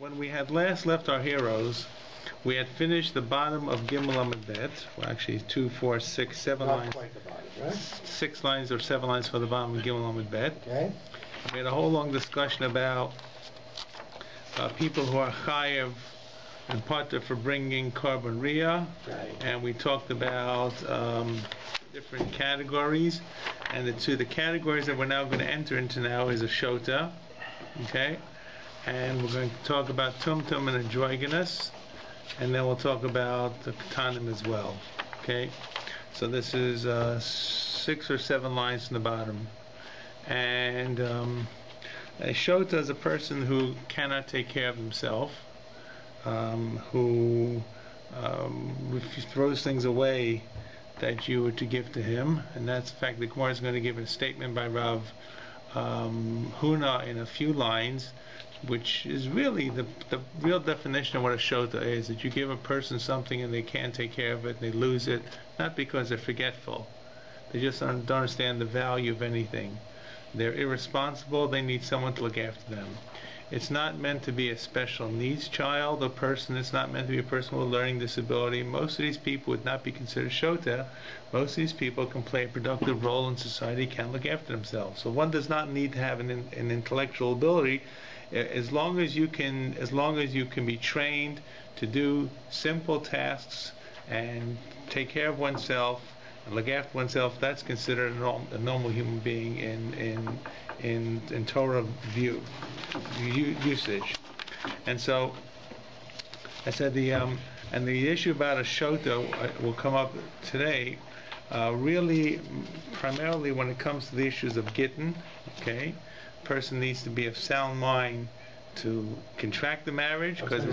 When we had last left our heroes, we had finished the bottom of Gimel Amud Bet. Well, actually, 2, 4, 6, 7 Not lines. quite the bottom, right? 6 lines or 7 lines for the bottom of Gimel Amud Bet. Okay. We had a whole long discussion about people who are chayev and pater for bringing korban riyah, Right. and we talked about different categories. And the categories that we're now going to enter into now is a shota, okay, and we're going to talk about tumtum and androgynous, and then we'll talk about the katanim as well, okay. So this is 6 or 7 lines from the bottom, and a shota is a person who cannot take care of himself, who throws things away that you were to give to him, and that's in fact the Gemara is going to give a statement by Rav Huna in a few lines, which is really the real definition of what a shota is, that you give a person something and they can't take care of it, and they lose it, not because they're forgetful, they just don't understand the value of anything. They're irresponsible, they need someone to look after them. It's not meant to be a special needs child, a person. It's not meant to be a person with a learning disability. Most of these people would not be considered shota. Most of these people can play a productive role in society, can look after themselves. So one does not need to have an intellectual ability, as long as you can be trained to do simple tasks and take care of oneself and look after oneself. That's considered a normal human being in Torah usage. And so I said and the issue about a shota will come up today, really primarily when it comes to the issues of gittin. Okay, person needs to be of sound mind to contract the marriage. Because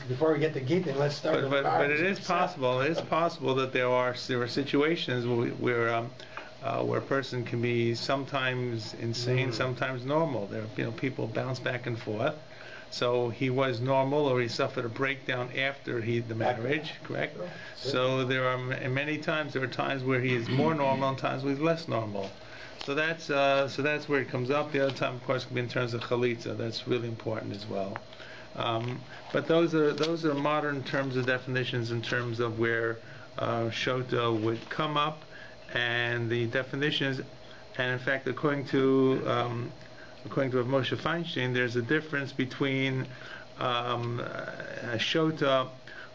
before we get to gittin, let's start. But it is possible. It is possible that there are situations where a person can be sometimes insane, sometimes normal. There, people bounce back and forth. So he was normal, or he suffered a breakdown after the marriage, correct? Sure. So there are many times where he is more normal, and times where he's less normal. So that's where it comes up. The other time, of course, could be in terms of chalitza. That's really important as well. But those are modern terms of definitions in terms of where shota would come up, and the definitions. And in fact, according to Moshe Feinstein, there's a difference between a shota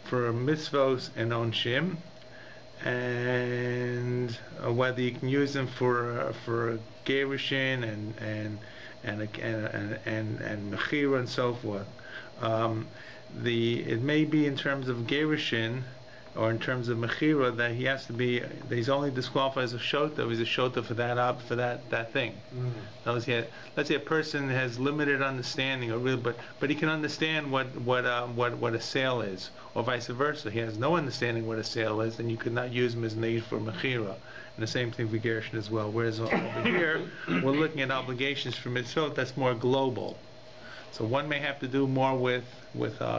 for mitzvos and onshim, and whether you can use them for gerushin and mechira and so forth. It may be in terms of gerushin or in terms of mechira that he's only disqualified as a shota if he's a shota for that thing. Let's say a person has limited understanding, but he can understand what a sale is, or vice versa. He has no understanding what a sale is, then you could not use him as need for mechira. And the same thing for gerushin as well. Whereas over here, we're looking at obligations for mitzvot that's more global. So one may have to do more with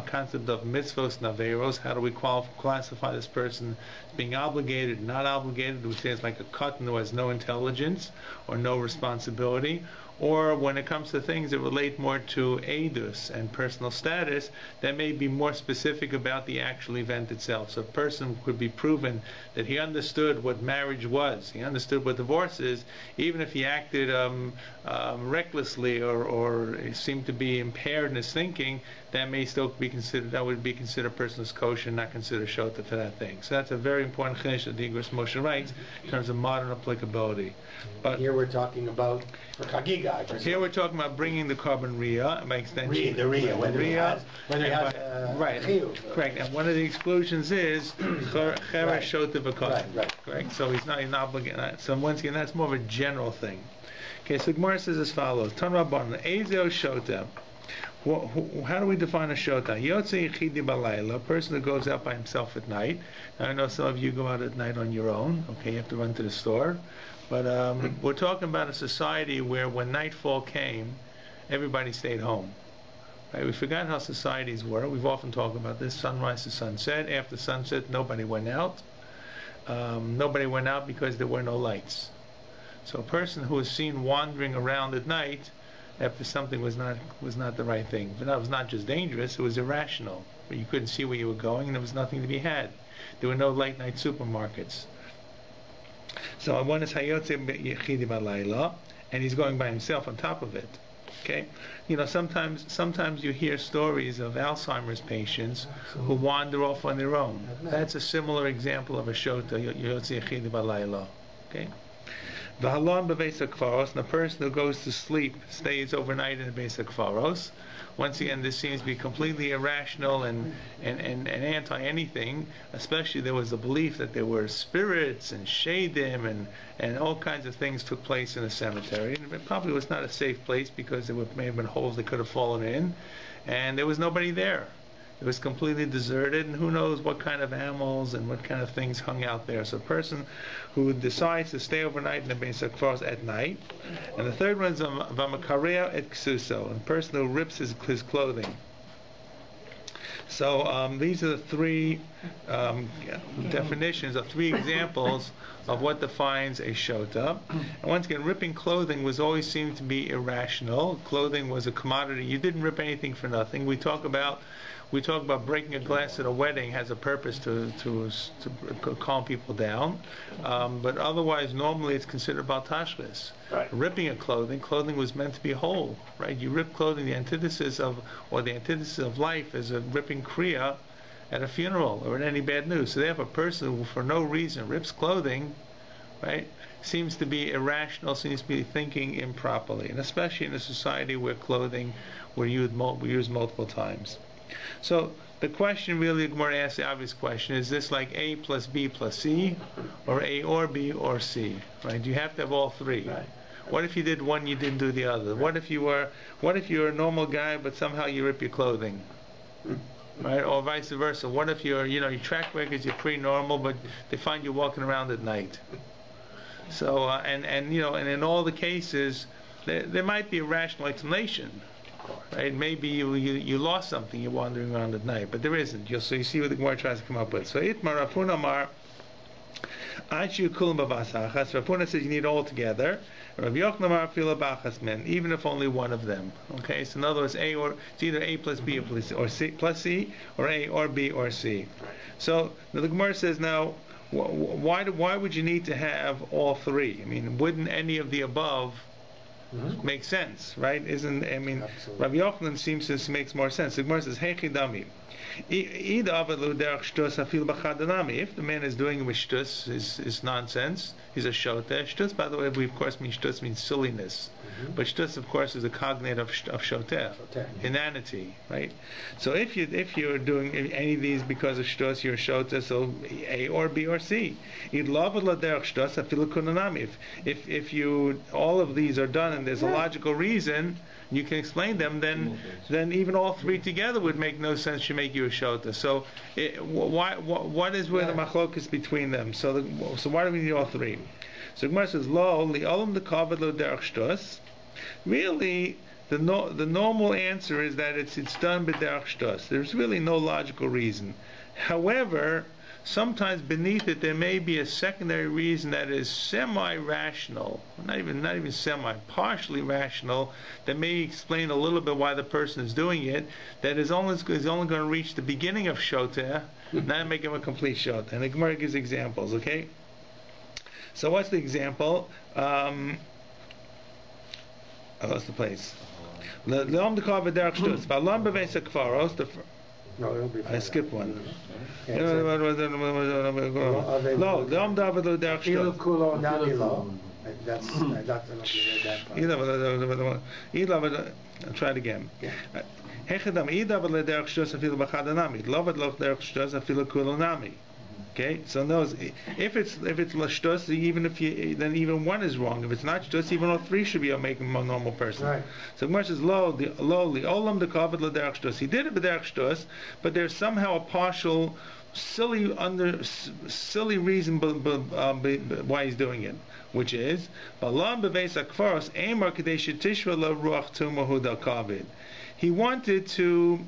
concept of mitzvos and averos. How do we classify this person as being obligated, not obligated? Do we say it's like a katan who has no intelligence or no responsibility? Or when it comes to things that relate more to edus and personal status, that may be more specific about the actual event itself. So a person could be proven that he understood what marriage was, he understood what divorce is, even if he acted recklessly or seemed to be impaired in his thinking, that may still be considered, that would be considered a person who's kosher, not considered shota for that thing. So that's a very important chiddush that the Igros Moshe writes in terms of modern applicability. But here we're talking about for Chagiga. Here we're talking about bringing the korban riyah, by extension. The riyah, whether he has right, correct. And one of the exclusions is cheresh shota v'katan. Right. Correct. So he's not obligated. So once again, that's more of a general thing. Okay. So Gemara says as follows: Tan Rabban Ezeo shota. How do we define a shota? Yotze yichidi balayla, a person who goes out by himself at night. Now, I know some of you go out at night on your own. Okay, you have to run to the store. But we're talking about a society where when nightfall came, everybody stayed home. Right? We forgot how societies were. We've often talked about this, sunrise to sunset. After sunset, nobody went out. Nobody went out because there were no lights. So a person who is seen wandering around at night after something was not the right thing. But that was not just dangerous; it was irrational. But you couldn't see where you were going, and there was nothing to be had. There were no late night supermarkets. So one is Hayotze Yechidi Balayla, and he's going by himself on top of it. Okay, sometimes you hear stories of Alzheimer's patients who wander off on their own. That's a similar example of a shota Yotze Yechidi Balayla. Okay. V'halon b'beis hakfaros, and a person who goes to sleep stays overnight in the beis hakfaros. Once again, this seems to be completely irrational and anti anything. Especially, there was a belief that there were spirits and shadim and all kinds of things took place in the cemetery. And it probably was not a safe place because there may have been holes they could have fallen in, and there was nobody there. It was completely deserted, and who knows what kind of animals and what kind of things hung out there. So a person who decides to stay overnight in the Beis HaKfaros at night. And the third one is V'makareya et Ksuso, a person who rips his clothing. So these are the three definitions, or three examples of what defines a shota. And once again, ripping clothing was always seemed to be irrational. Clothing was a commodity. You didn't rip anything for nothing. We talk about breaking a glass at a wedding has a purpose to calm people down, but otherwise normally it's considered baltashlis. Right. Ripping a clothing was meant to be whole, right? You rip clothing, the antithesis of life is a ripping kriya at a funeral or in any bad news. So therefore a person who for no reason rips clothing, right, seems to be irrational, seems to be thinking improperly, and especially in a society where clothing were used multiple times. So the question really, Gemara asks the obvious question: is this like A plus B plus C, or A or B or C? Right? You have to have all three. Right. What if you did one, you didn't do the other? What if you're a normal guy, but somehow you rip your clothing? Right? Or vice versa. What if your track records, you're pretty normal, but they find you walking around at night? So and in all the cases, there might be a rational explanation. Right? Maybe you lost something, you're wandering around at night, but there isn't. So you see what the Gemara tries to come up with. So Itmar Rafuna Mar Achu Kulam Bavasachas. Rafuna says you need all together. Rabbi Yochanan Mar Fila Bachas Men, even if only one of them. Okay, so in other words, it's either A plus B or C plus C, or A or B or C. So now the Gemara says now, why would you need to have all three? I mean, wouldn't any of the above makes sense, right? Absolutely. Rabbi Yochanan seems to makes more sense. The Gemara says, "Hey chidami, if the man is doing it with shtus, is nonsense. He's a shoteh. Shtus, by the way, we of course mean shtus means silliness, but shtus, of course, is a cognate of shoteh, inanity, right? So if you're doing any of these because of shtus, you're a shoteh. So A or B or C. If you all of these are done and there's a logical reason, you can explain them, then even all three together would make no sense to make you a shota. So what is where the machlokas between them? So why do we need all three? So Gemara says, Lo li'olam dekavad lo derech shtos. Really, the normal answer is that it's done b'derech shtos. There's really no logical reason. However, sometimes beneath it there may be a secondary reason that is semi-rational, not even semi, partially rational, that may explain a little bit why the person is doing it, that is only going to reach the beginning of shoteh, not make him a complete shoteh. And the Gemara gives examples, okay? So what's the example? I lost the place. I skipped one. I'll try it again. Okay, so those, if it's lashtos, even one is wrong. If it's not shtos, even all three should be making a normal person. Right. So Gemara says lowly olam the kavod l'derech shtos. He did it b'derech shtos, but there's somehow a partial silly reason why he's doing it, which is balam beveis hakfaros emar kadei shetishva lo ruach tumahu dal kavod. He wanted to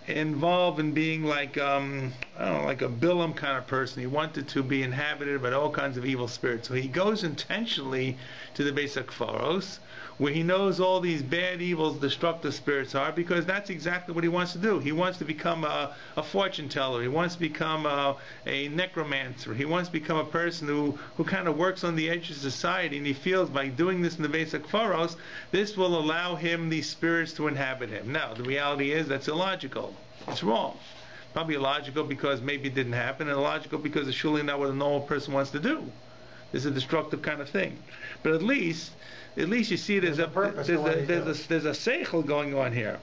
involved in being like like a Bilam kind of person. He wanted to be inhabited by all kinds of evil spirits. So he goes intentionally to the Beis HaKfaros where he knows all these bad, evils, destructive spirits are, because that's exactly what he wants to do. He wants to become a fortune teller. He wants to become a necromancer. He wants to become a person who kind of works on the edge of society, and he feels by doing this in the basic Pharos, this will allow him, these spirits, to inhabit him. Now, the reality is that's illogical. It's wrong. Probably illogical because maybe it didn't happen, and illogical because it's surely not what a normal person wants to do. It's a destructive kind of thing. But at least you see there's a seichel going on here.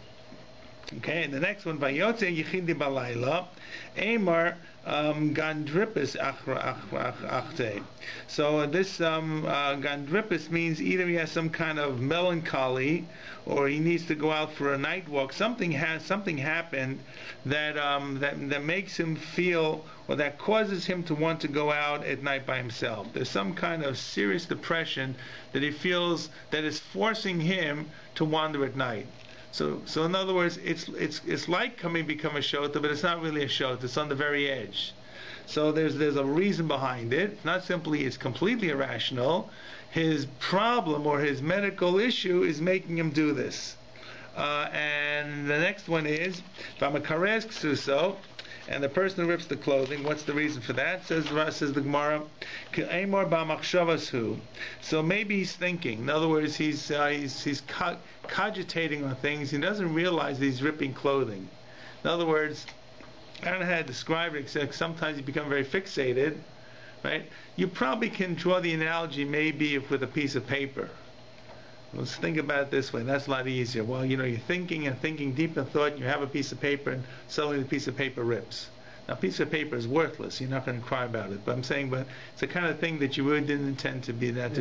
Okay, and the next one, Vayotze Yichidi Balayla, Amar Gandrippus Achte. So this Gandrippus means either he has some kind of melancholy, or he needs to go out for a night walk. Something happened that makes him feel, or that causes him to want to go out at night by himself. There's some kind of serious depression that he feels that is forcing him to wander at night. So in other words, it's like become a shota, but it's not really a shota. It's on the very edge. So there's a reason behind it. It's not simply it's completely irrational. His problem or his medical issue is making him do this. And the next one is Vamakarez Ksuso, and the person who rips the clothing. What's the reason for that? Says the Gemara, K'amor b'machshavashu. So maybe he's thinking. In other words, he's cogitating on things. He doesn't realize that he's ripping clothing. In other words, I don't know how to describe it, except sometimes you become very fixated, right? You probably can draw the analogy maybe with a piece of paper. Let's think about it this way. That's a lot easier. Well, you're thinking and thinking deep in thought, and you have a piece of paper, and suddenly the piece of paper rips. Now, a piece of paper is worthless. You're not going to cry about it. But I'm saying, it's the kind of thing that you really didn't intend to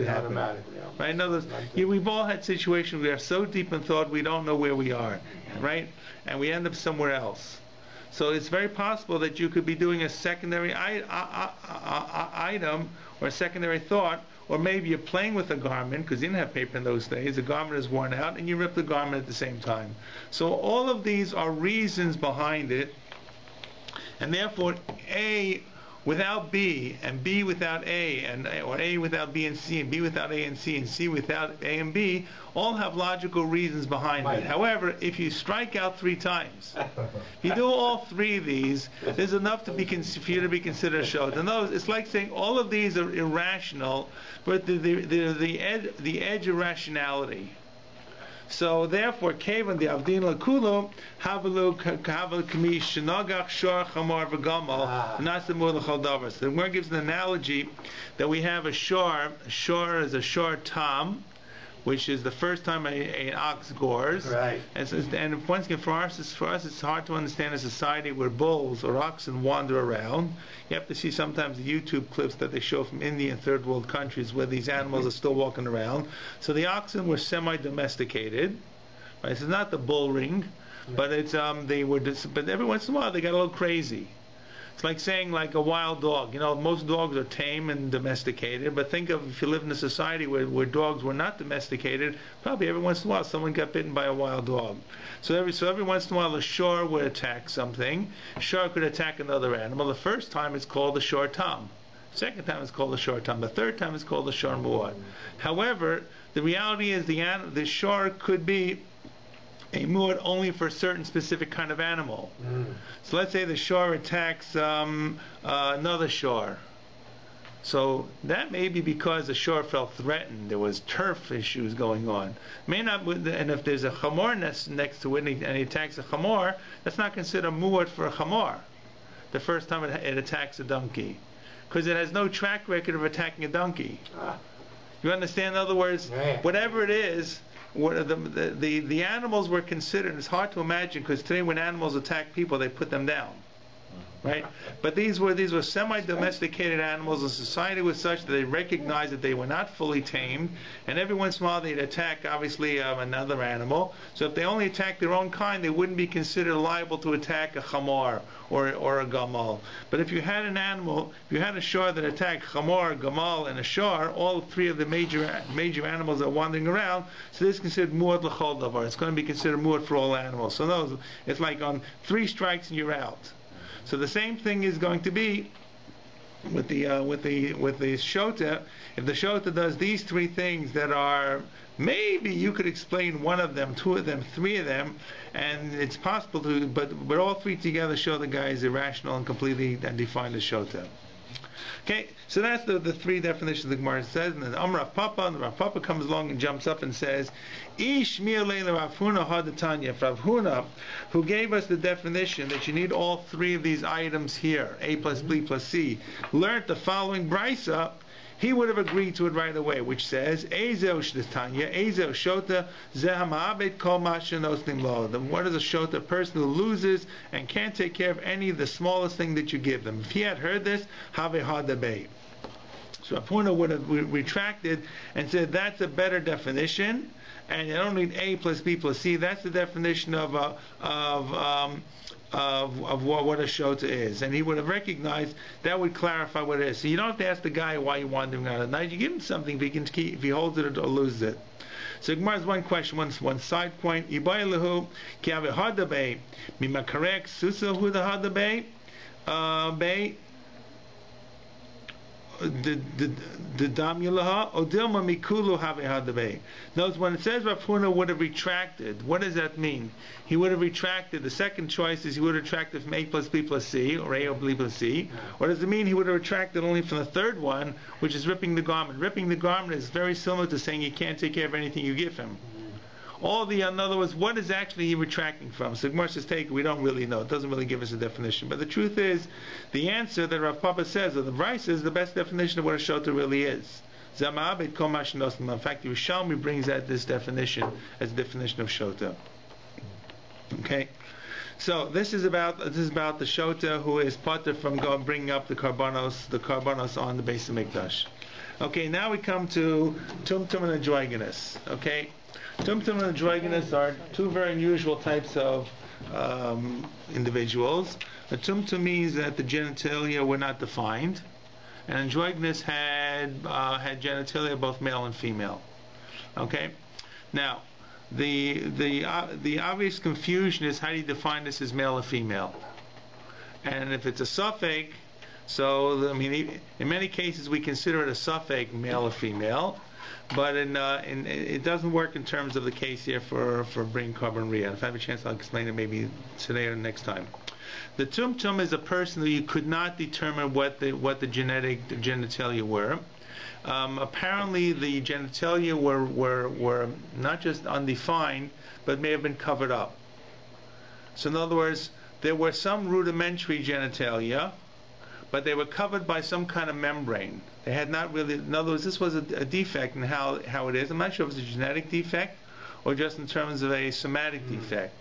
happen. Right? In other words, we've all had situations where we are so deep in thought we don't know where we are, right? And we end up somewhere else. So it's very possible that you could be doing a secondary item or a secondary thought, or maybe you're playing with a garment, because you didn't have paper in those days, the garment is worn out, and you rip the garment at the same time. So all of these are reasons behind it, and therefore A without B, and B without A, or A without B and C, and B without A and C without A and B, all have logical reasons behind it. However, if you strike out 3 times, if you do all 3 of these, there's enough for you to be considered a shot. In other words, it's like saying all of these are irrational, but the edge of rationality. So therefore, Kavan the Avdin Lakulu Havalu Kaval Kamish Shinagach Shor Chamar V'Gamal Nasamur L'Chol. So the Gemara gives an analogy that we have a shor. Shor is a shor tam, which is the first time an ox gores. Right. And once again, for us, it's hard to understand a society where bulls or oxen wander around. You have to see sometimes the YouTube clips that they show from India and third world countries where these animals are still walking around. So the oxen were semi-domesticated. Right? This is not the bull ring, but but every once in a while they got a little crazy. It's like saying like a wild dog. Most dogs are tame and domesticated, but think of if you live in a society where dogs were not domesticated, probably every once in a while someone got bitten by a wild dog. So every once in a while a shor would attack something. Shor could attack another animal. The first time it's called the shor tam. Second time it's called the shor tam. The third time it's called the shor muad. However, the reality is the shor could be a muad only for a certain specific kind of animal. So let's say the shor attacks another shor. So that may be because the shor felt threatened. There was turf issues going on. May not, and if there's a chamor next to it and he attacks a chamor, that's not considered muad for a chamor. The first time it attacks a donkey, because it has no track record of attacking a donkey. You understand? In other words, whatever it is. The animals were considered. It's hard to imagine because today when animals attack people, they put them down, right? But these were semi-domesticated animals. The society was such that they recognized that they were not fully tamed, and every once in a while they'd attack, obviously, another animal. So if they only attacked their own kind, they wouldn't be considered liable to attack a chamor or a gamal. But if you had an animal, if you had a shor that attacked chamor, gamal, and a shor, all 3 of the major animals are wandering around, so this is considered muad l'chol davar. It's going to be considered muad for all animals. So those, it's like on 3 strikes and you're out. So the same thing is going to be shota, if the shota does these three things that are, maybe you could explain one of them, two of them, three of them, and it's possible to, but all three together show the guy is irrational and completely undefined as shota. Okay, so that's the three definitions the Gemara says, and then Rav Papa, and Rav Papa comes along and jumps up and says, Ish mi'alei Rav Huna hadatanya. If Rav Huna, who gave us the definition that you need all three of these items here, A plus B plus C, learned the following brisa, he would have agreed to it right away, which says, Ezo sh'datanya, Ezo shota, zehama'abed kol ma'shenosnim lo. What is a shota? A person who loses and can't take care of any of the smallest thing that you give them. If he had heard this, have hadabei. So Apuna would have retracted and said, that's a better definition, and you don't need A plus B plus C. That's the definition of what a shota is, and he would have recognized that would clarify what it is. So you don't have to ask the guy why you want him out at night. You give him something if he can keep, if he holds it or loses it. So Gemara has one question, one side point. Ibaylahu ki ave hadabe mimakarek susa hu the hadabe bay the damulaha odilma mikulu have hadabe. Notice when it says Rav Huna would have retracted, what does that mean? He would have retracted. The second choice is he would have retracted from A plus B plus C, or A or B plus C. What does it mean? He would have retracted only from the third one, which is ripping the garment. Ripping the garment is very similar to saying you can't take care of anything you give him. In other words, what is actually he retracting from? So Gemara says, we don't really know. It doesn't really give us a definition. But the truth is, the answer that Rav Papa says, or the Bryce is the best definition of what a shota really is. In fact, the Yerushalmi brings out this definition as a definition of shota. Okay, so this is about the shota who is pater from bringing up the karbanos on the base of Mikdash. Okay, now we come to tumtum and androgynous. Okay. Tumtum and androgynous are two very unusual types of individuals. A tumtum means that the genitalia were not defined, and androgynous had genitalia both male and female. Okay, now the obvious confusion is how do you define this as male or female? And if it's a suffix, so in many cases we consider it a suffix, male or female. But it doesn't work in terms of the case here for bringing carbon riyah. If I have a chance, I'll explain it maybe today or next time. The tumtum is a person who you could not determine what the genitalia were. Apparently, the genitalia were not just undefined, but may have been covered up. So, in other words, there were some rudimentary genitalia, but they were covered by some kind of membrane. They had not really, in other words, this was a defect in how it is. I'm not sure if it's a genetic defect or just in terms of a somatic defect.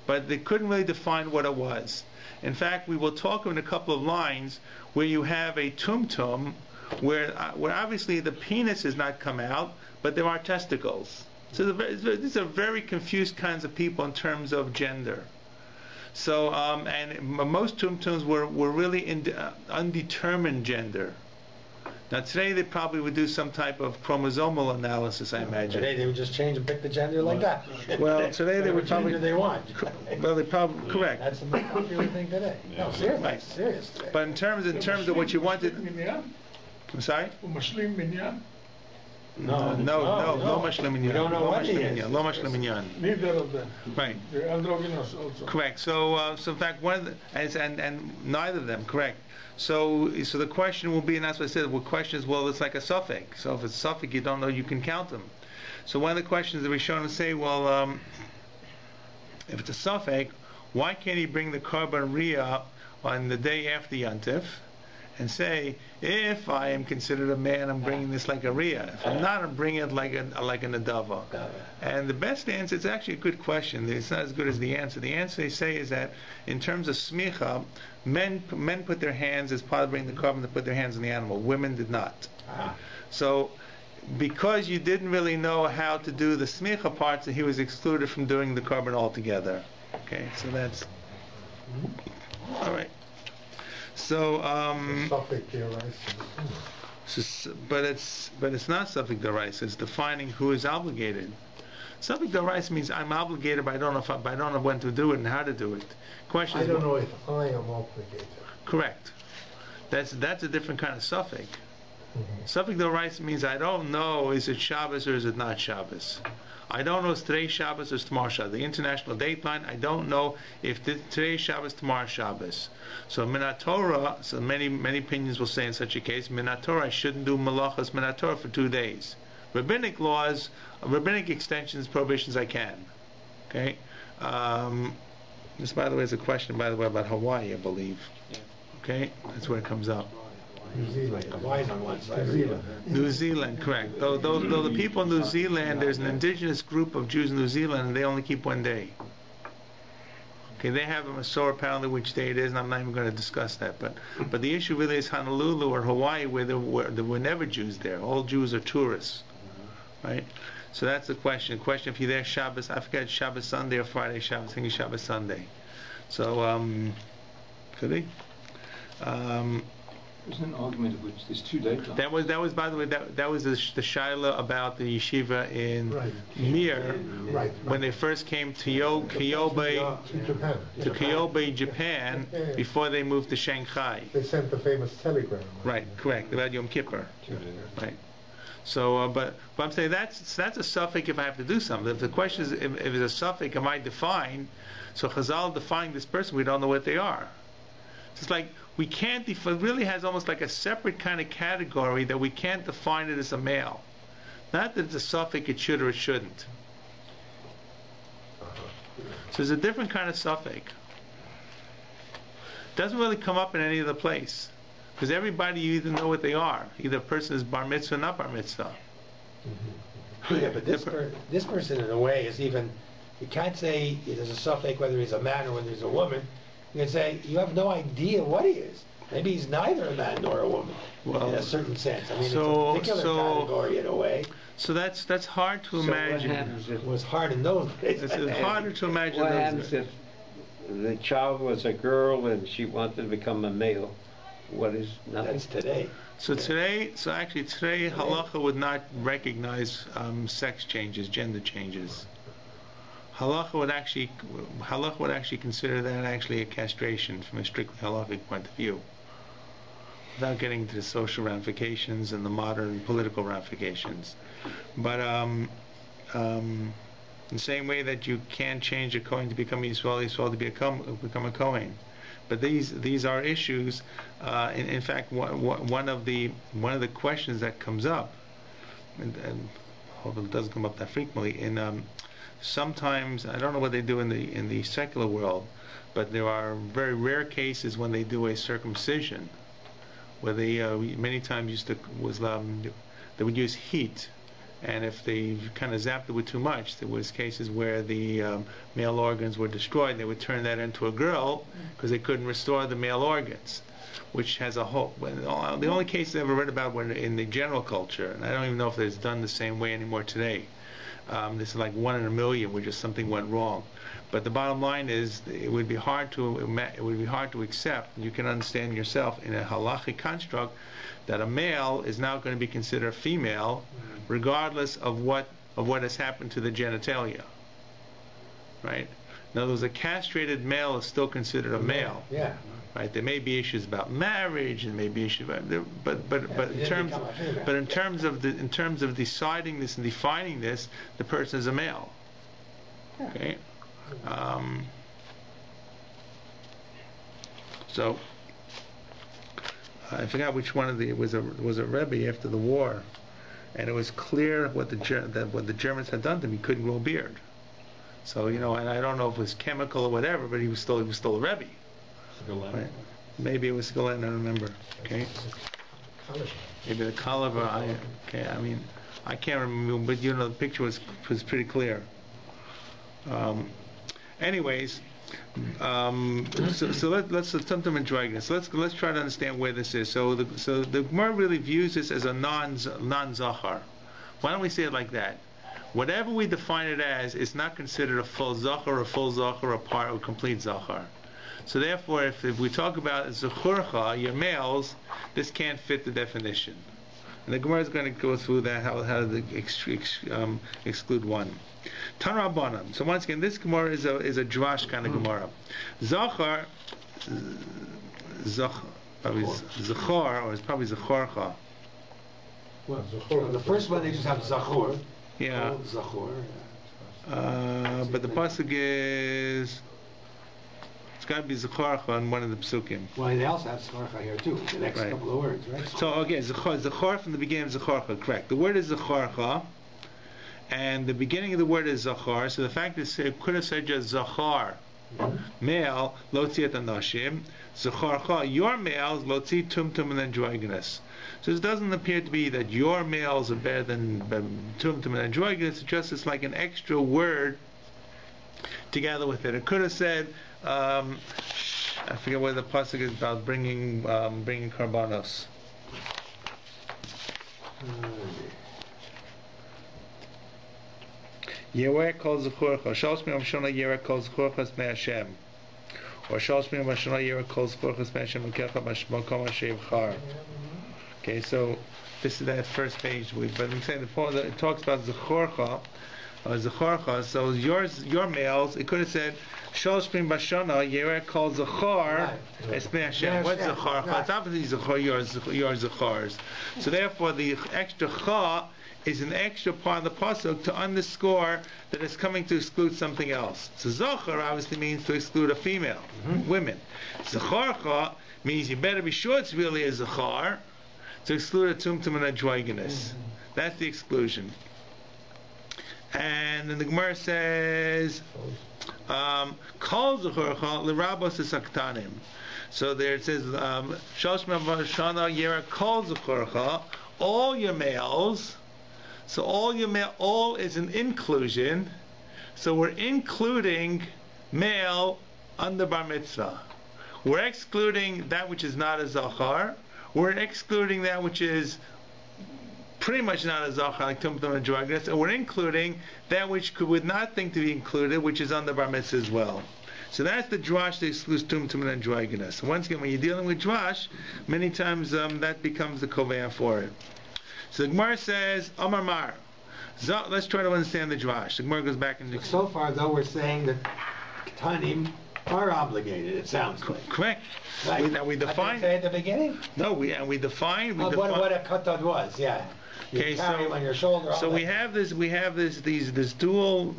But they couldn't really define what it was. In fact, we will talk in a couple of lines where you have a tumtum where obviously the penis has not come out, but there are testicles. So these are very confused kinds of people in terms of gender. So, and most tumtums were really undetermined gender. Now today they probably would do some type of chromosomal analysis, I imagine. Today they would just change and pick the gender like that. Well, today they would probably... they want. Well, they probably... Correct. That's the most popular thing today. No, seriously. Right. Serious today. But in terms of what you wanted... I'm sorry? No mashlim minyan. We don't know what he is. Lo mashlim minyan. Neither of them. Right. They're androgynous also. Correct. So in fact, and neither of them. Correct. So the question will be, and that's what I said. The question is, well, it's like a suffix. So if it's a suffix, you don't know, you can count them. So one of the questions that we're shown to say, well, if it's a suffix, why can't he bring the carbon riyah on the day after Yantif? And say, if I am considered a man, I'm bringing this like a riyah. If I'm not, I'm bringing it like a nadava. And the best answer, it's actually a good question. It's not as good as the answer. The answer they say is that in terms of smicha, men put their hands as part of bringing the carbon to put their hands on the animal. Women did not. So because you didn't really know how to do the smicha parts, he was excluded from doing the carbon altogether. Okay, so that's all right. So, but it's not suffix deraisa. It's defining who is obligated. Suffix deraisa means I'm obligated, but I don't know when to do it and how to do it. Question I don't know if I am obligated. Correct. That's a different kind of suffix. Suffix d'oraisa means I don't know is it Shabbos or is it not Shabbos. I don't know if today's Shabbos or tomorrow Shabbos. The international date line, I don't know if today's Shabbos, tomorrow Shabbos. So Minat Torah, so many opinions will say in such a case, Minat Torah, I shouldn't do Malachas Minat Torah for 2 days. Rabbinic laws, rabbinic extensions, prohibitions, I can. Okay? This, by the way, is a question, by the way, about Hawaii, I believe. Okay? That's where it comes up. New Zealand. Hawaii's on one side. New Zealand, correct. Though the people in New Zealand, there's an indigenous group of Jews in New Zealand, and they only keep 1 day. Okay, they have a Masorah, apparently, which day it is, and I'm not even going to discuss that. But the issue really is Honolulu or Hawaii, where there were never Jews there. All Jews are tourists, right? So that's the question. The question if you're there Shabbos, I forget Shabbos Sunday or Friday Shabbos. I think it's Shabbos Sunday. So could he? There's an argument of which there's 2 days. That was by the way that was the shaila about the yeshiva in Mir when they first came to Kyobe, Japan, before they moved to Shanghai. They sent the famous telegram. Right, correct, about Yom Kippur. Right. So, but I'm saying that's a suffix if I have to do something. If the question is if it's a suffix, am I defined? So Chazal defined this person, we don't know what they are. It's like we can't it really has almost like a separate kind of category that we can't define it as a male. Not that it's a suffix, it should or it shouldn't. So there's a different kind of suffix. Doesn't really come up in any other place. Because everybody, you either know what they are. Either a person is bar mitzvah or not bar mitzvah. Yeah, but this person in a way is even, you can't say there's a suffix whether he's a man or whether he's a woman. You can say you have no idea what he is. Maybe he's neither a man nor a woman, in a certain sense. I mean, it's a particular category in a way. So that's hard to imagine. What happens if It was hard in those days. It's harder to imagine. What happens if the child was a girl and she wanted to become a male? What is nothing? That's today. So actually today, halacha would not recognize sex changes, gender changes. Halacha would actually consider that actually a castration from a strictly halachic point of view, without getting into the social ramifications and the modern political ramifications. But in the same way that you can't change a Kohen to become Yisrael to become a Kohen. But these are issues. In fact, one of the questions that comes up, and although it doesn't come up that frequently, sometimes I don't know what they do in the secular world, but there are very rare cases when they do a circumcision, where they many times they would use heat, and if they kind of zapped it with too much, there was cases where the male organs were destroyed. They would turn that into a girl because they couldn't restore the male organs, which has a whole. The only cases I ever read about were in the general culture, and I don't even know if it's done the same way anymore today. This is like 1 in a million where just something went wrong. But the bottom line is, it would be hard to accept. You can understand yourself in a halachic construct that a male is now going to be considered a female, regardless of what has happened to the genitalia. Right? In other words, a castrated male is still considered a male. Yeah. Right? There may be issues about marriage, and maybe issues about, in terms of deciding this and defining this, the person is a male. Okay. So I forgot which one of it was a Rabbi after the war, and it was clear what the Germans had done to him. He couldn't grow a beard. So and I don't know if it was chemical or whatever, but he was still a Rebbe. Right. Maybe it was Galen, I don't remember. Okay. Maybe the caliber. I can't remember, but the picture was pretty clear. Anyways, so let's something enjoy this. Let's try to understand where this is. So the Gemara really views this as a non-zachar. Why don't we say it like that? Whatever we define it as, it's not considered a full zachar, a part, or complete zachar. So therefore, if we talk about zechurcha, your males, this can't fit the definition. And the Gemara is going to go through that, how to exclude one. Tanrabanan. So once again, this Gemara is a drash kind of Gemara. Zachar, Probably Zachor, or it's probably Zachorcha. Well, Zachor. The first one they just have Zachor. Yeah. Oh, Zachor. But the pasuk is, it's got to be Zachorcha in one of the psukim. Well, they also have Zachorcha here too. The next Right. couple of words, right? So okay, Zachor from the beginning of Zachorcha, correct. The word is Zachorcha, and the beginning of the word is Zachar. So the fact is, it could have said just Zachar, male, lotzi et anashim. Zacharcha, your males, lotzi tumtum and androgynous. So it doesn't appear to be that your males are better than tumtum and androgynous. It's just it's like an extra word together with it. It could have said, I forget where the pasuk is about bringing karbanos. Yerek kol zechorcha. Shalosh miyam shana yerek kol zechorcha esmei Hashem. Or shalosh miyam shana yerek kol zechorcha esmei Hashem ukecha makom hashem char. Okay, so this is that first page. But I'm saying it talks about zechorcha, So your males. It could have said shalosh miyam bashana yerek kol zechor esmei Hashem. What's zechorcha? It's obviously zechor. Your zechors. So therefore, the extra cha is an extra part of the pasuk to underscore that it's coming to exclude something else. So zachar obviously means to exclude a female, women. Zacharcha means you better be sure it's really a zachar to exclude a tumtum and a androgynous. That's the exclusion. And then the Gemara says, "Kol zacharcha l'rabos esaktanim." So there it says, "Shalosh ma'avashana yera kol zacharcha." All your males. So all is an inclusion. So we're including male under bar mitzvah. We're excluding that which is not a zachar. We're excluding that which is pretty much not a zachar, like tumtum and androgynous, and we're including that which would not think to be included, which is under bar mitzvah as well. So that's the drash that excludes tumtum and androgynous. Once again, when you're dealing with drash, many times that becomes the koveya for it. So the Gemara says, Amar Mar. Let's try to understand the drash. The Gemara goes back and... So far, though, we're saying that Ketanim are obligated, it sounds like. Correct. Right. We define... I didn't say at the beginning? No, we define... What a katan was, yeah. You carry him on your shoulder. So we have this dual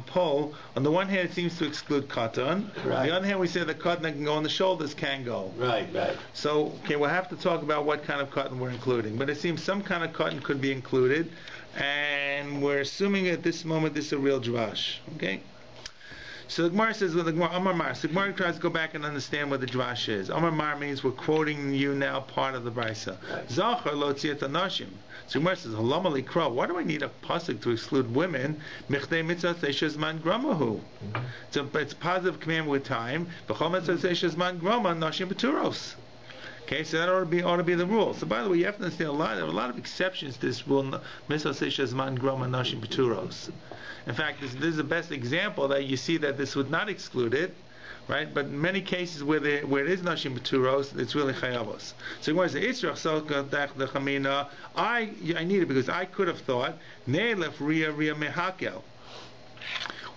pole. On the one hand, it seems to exclude katan. Right. On the other hand, we say the katan that can go on the shoulders can go. Right. So, we'll have to talk about what kind of katan we're including. But it seems some kind of katan could be included, and we're assuming at this moment this is a real drash. Okay. So the Gemara says, the Gemara, Amar Mar. So the Gemara tries to go back and understand what the drash is. Amar Mar means we're quoting you now part of the brisa. Zachar lo tziat anashim. So the Gemara says, Halam alikra. Why do I need a pasuk to exclude women? Michdei mitzvah seishes man gramahu. So it's a positive command with time. B'chol mitzvah seishes man grama nashim beturos. Okay, so that ought to be the rule. So by the way, you have to understand there are a lot of exceptions to this rule. Mitzvah seishes man grama nashim beturos. In fact, this is the best example that you see that this would not exclude it, right? But in many cases where it is nashim b'turos, it's really chayavos. So when it's the I need it because I could have thought ne'elef ria mehakel.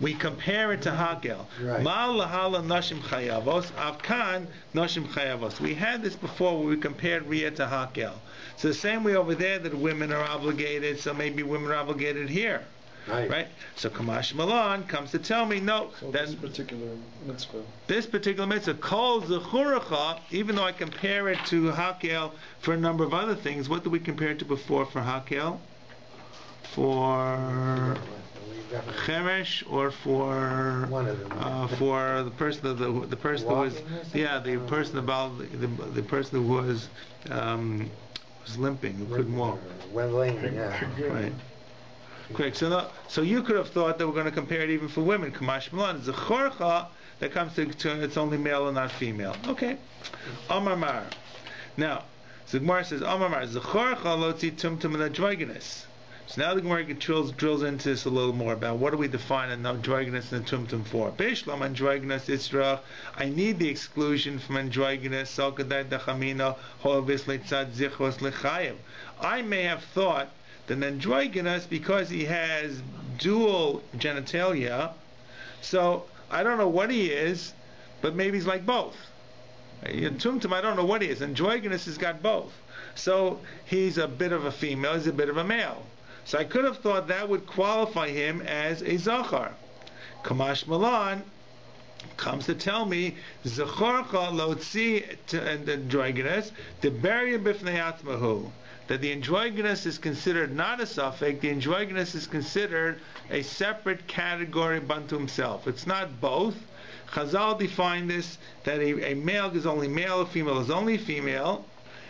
We compare it to hakel. Mal lahala nashim chayavos, avkan nashim chayavos. We had this before where we compared ria to hakel. So the same way over there that women are obligated, so maybe women are obligated here. Right? So Kamash Malan comes to tell me, no, so this particular mitzvah, Kol Zechuracha, even though I compare it to Hakel for a number of other things, what did we compare it to before for Hakel? For Cheresh or for the person the person who was the person who was limping, who couldn't walk. Right. Correct. So you could have thought that we're going to compare it even for women. Kamash Milan is a chorcha that comes to it's only male and not female. Okay. Amar Mar. Now, so the Gemara says Amar Mar zechorcha lotzi tumtum and androgynous. So now the Gemara drills into this a little more about what do we define an androgynous and a tumtum for. Bishlam androgynous isra. I need the exclusion from androgynous. Salkadai dachamina hoavis leitzad zichos lechayev. I may have thought that androgynous, because he has dual genitalia, so I don't know what he is, but maybe he's like both. Tumtum, I don't know what he is. Androgynous has got both. So he's a bit of a female, he's a bit of a male. So I could have thought that would qualify him as a Zachar. Kamash Malan comes to tell me, Zacharcha lotzi and androgynous, the barrier bifnei atmahu, that the androgynous is considered not a suffix, the androgynous is considered a separate category unto himself. It's not both. Chazal define this, that a male is only male, a female is only female,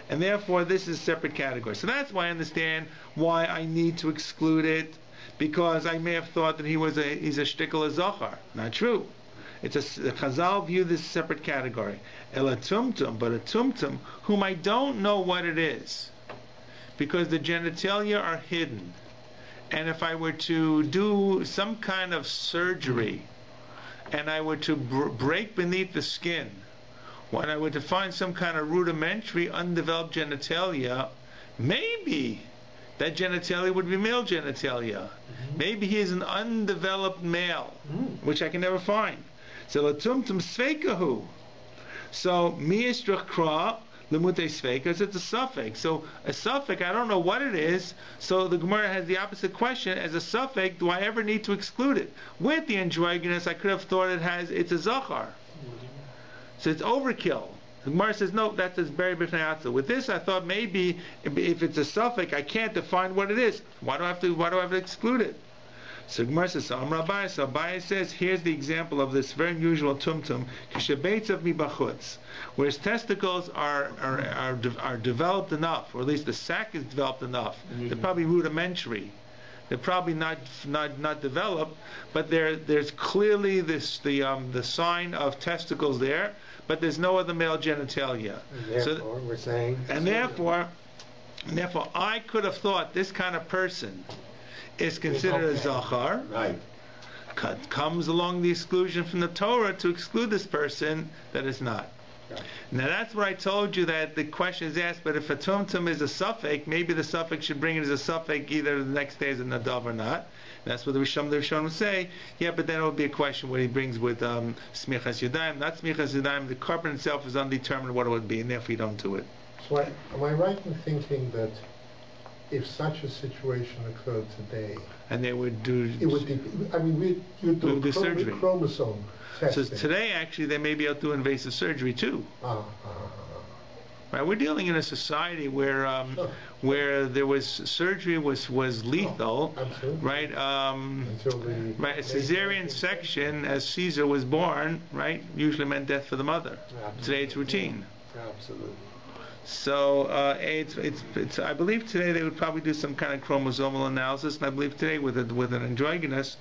and therefore this is a separate category. So that's why I understand why I need to exclude it, because I may have thought that he's a shtickle zachar. Not true. The Chazal view this separate category. El a tumtum, but a tumtum, whom I don't know what it is, because the genitalia are hidden. And if I were to do some kind of surgery, and I were to break beneath the skin, when I were to find some kind of rudimentary undeveloped genitalia, maybe that genitalia would be male genitalia. Maybe he is an undeveloped male, which I can never find. So latumtum sveikahu. So miistrach kra lemute sveikas, it's a suffix. So a suffix, I don't know what it is. So the Gemara has the opposite question: as a suffix, do I ever need to exclude it? With the androgynous, I could have thought it's a zachar. So it's overkill. The Gemara says no, that's as buried b'fnei atzah. With this, I thought maybe if it's a suffix, I can't define what it is. Why do I have to exclude it? So Gemara says, Rabbi. So Rabbi says, here's the example of this very unusual tumtum, kishabeitzav mibachutz, where his testicles are developed enough, or at least the sac is developed enough. They're probably rudimentary. They're probably not developed, but there's clearly the sign of testicles there, but there's no other male genitalia. And therefore, therefore, I could have thought this kind of person is considered a zachar. Right. Comes along the exclusion from the Torah to exclude this person that is not. Right. Now that's what I told you, that the question is asked, but if a tumtum is a suffix, maybe the suffix should bring it as a suffix either the next day as a nadav or not. That's what the Rishon would say. Yeah, but then it would be a question what he brings with smichas yadayim, not smichas yadayim. The carpet itself is undetermined what it would be, and therefore you don't do it. So am I right in thinking that if such a situation occurred today, and they would do, it would be, I mean, you'd do surgery, chromosome testing. So today, actually, they may be able to do invasive surgery too. Right, we're dealing in a society where there was surgery was lethal. Right, right. A cesarean section, as Caesar was born, right, usually meant death for the mother. Absolutely. Today it's routine. Absolutely. So it's I believe today they would probably do some kind of chromosomal analysis, and I believe today with an androgynous,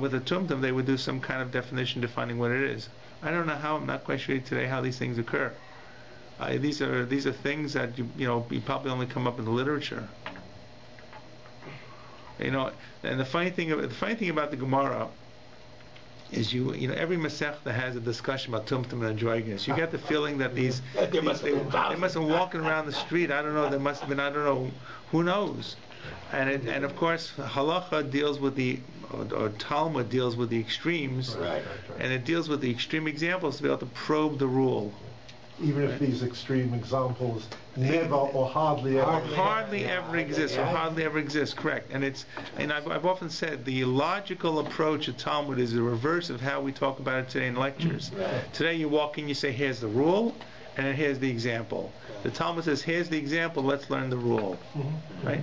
with a tumtum, they would do some kind of definition defining what it is. I don't know how. I'm not quite sure today how these things occur. These are things that you probably only come up in the literature. And the funny thing about the Gemara is every Masechet has a discussion about tumtum and androgynous. You get the feeling that they must have been walking around the street. I don't know. There must have been. I don't know. Who knows? And of course, halacha deals with or Talmud deals with the extremes, Right. And it deals with the extreme examples to be able to probe the rule. Even if these extreme examples never or hardly ever exist, correct. And I've often said the logical approach of Talmud is the reverse of how we talk about it today in lectures. Right. Today you walk in, you say, here's the rule, and here's the example. The Talmud says, here's the example, let's learn the rule. Right?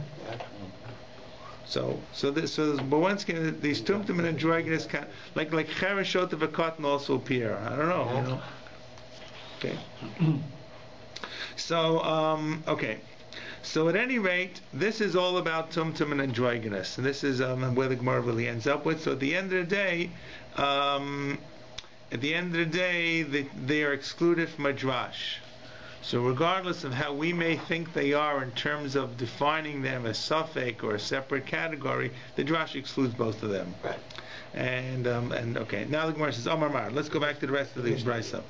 But once again, these tumtum and androgynous, like chereshot of a cotton also appear. I don't know. Okay. Okay. So at any rate, this is all about tumtum and androgynous, and this is where the Gemara really ends up with. So at the end of the day, they are excluded from a drash. So regardless of how we may think they are in terms of defining them as suffix or a separate category, the drash excludes both of them. Right. And okay, now the Gemara says, Omar Mar. Let's go back to the rest of the brisa.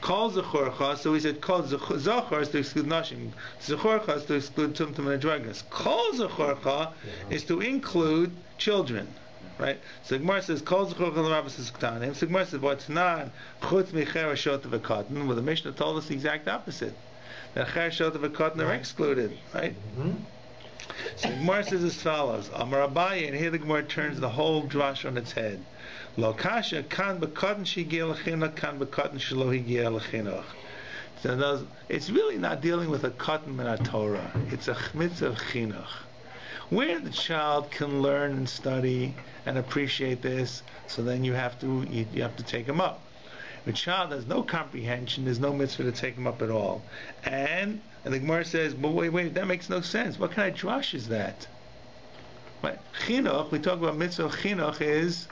Kol zechorcha, so he said kol zechor is to exclude nashim, zechorcha is to exclude tumtum and androgynous. Kol zechorcha is to include children. Right? So the Gemara says, Kol Zechor Chol Rabbi says Ketanim. So the Gemara says, what's not Chutz Micher Shot of a Cotton? Well, the Mishnah told us the exact opposite. That Cher Shot of a Cotton are excluded. Right? So the Gemara says as follows: Amar Rabbi, and here the Gemara turns the whole drash on its head. Lo kasha kan b'katan shigia l'chinuch, kan b'katan shelo higia l'chinuch. So it's really not dealing with a katan min Torah. It's a mitzvah of chinuch, where the child can learn and study and appreciate this. So then you have to take him up. If a child has no comprehension, there's no mitzvah to take him up at all. And the Gemara says, but wait, that makes no sense. What kind of drash is that? Right? Chinuch, we talk about mitzvah. Chinuch is